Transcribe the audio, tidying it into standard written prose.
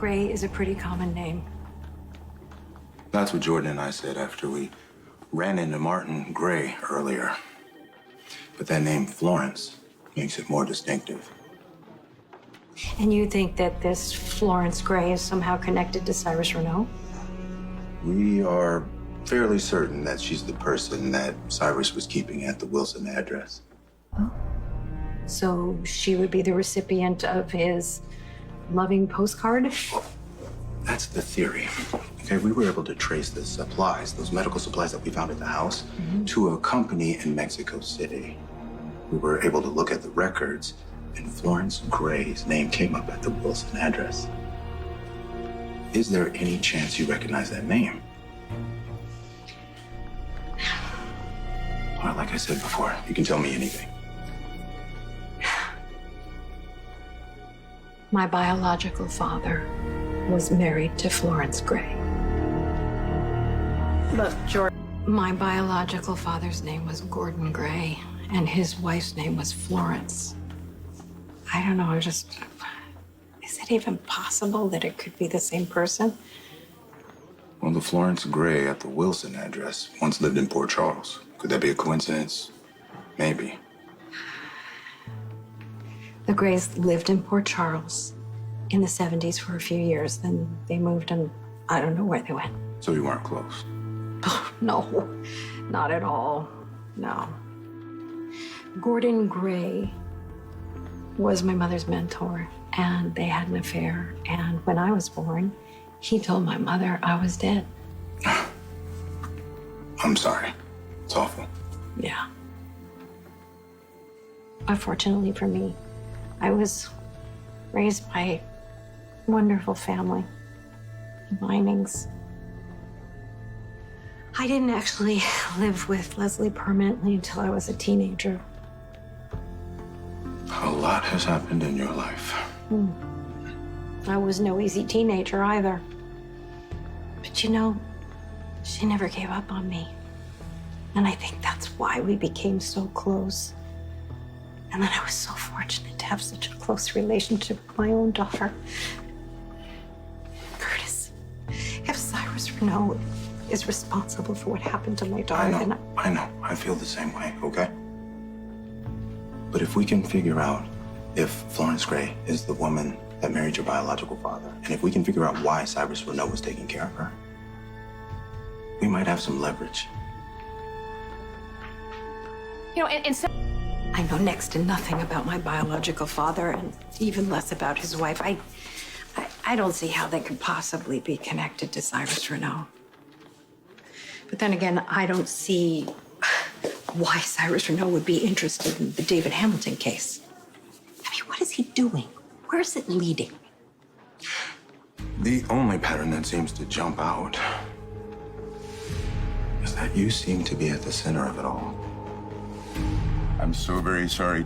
Gray is a pretty common name. That's what Jordan and I said after we ran into Martin Gray earlier. But that name, Florence, makes it more distinctive. And you think that this Florence Gray is somehow connected to Cyrus Renault? We are fairly certain that she's the person that Cyrus was keeping at the Wilson address. Oh. So she would be the recipient of his loving postcard? That's the theory. Okay, we were able to trace the supplies, those medical supplies that we found at the house, to a company in Mexico City. We were able to look at the records, and Florence Gray's name came up at the Wilson address. Is there any chance you recognize that name? Well, like I said before, you can tell me anything. My biological father was married to Florence Gray. Look, Jordan. My biological father's name was Gordon Gray, and his wife's name was Florence. I don't know, is it even possible that it could be the same person? Well, the Florence Gray at the Wilson address once lived in Port Charles. Could that be a coincidence? Maybe. The Grays lived in Port Charles in the 70s for a few years. Then they moved, and I don't know where they went. So you weren't close? Oh, no, not at all. No. Gordon Gray was my mother's mentor, and they had an affair. And when I was born, he told my mother I was dead. I'm sorry. It's awful. Yeah. Unfortunately for me, I was raised by a wonderful family, Vinings. I didn't actually live with Leslie permanently until I was a teenager. A lot has happened in your life. I was no easy teenager either. But you know, she never gave up on me. And I think that's why we became so close. And then I was so fortunate to have such a close relationship with my own daughter. Curtis, if Cyrus Renault is responsible for what happened to my daughter, then I know. I feel the same way, okay? But if we can figure out if Florence Gray is the woman that married your biological father, and if we can figure out why Cyrus Renault was taking care of her, we might have some leverage. You know, and so I know next to nothing about my biological father, and even less about his wife. I don't see how they could possibly be connected to Cyrus Renault. But then again, I don't see why Cyrus Renault would be interested in the David Hamilton case. I mean, what is he doing? Where is it leading? The only pattern that seems to jump out is that you seem to be at the center of it all. I'm so very sorry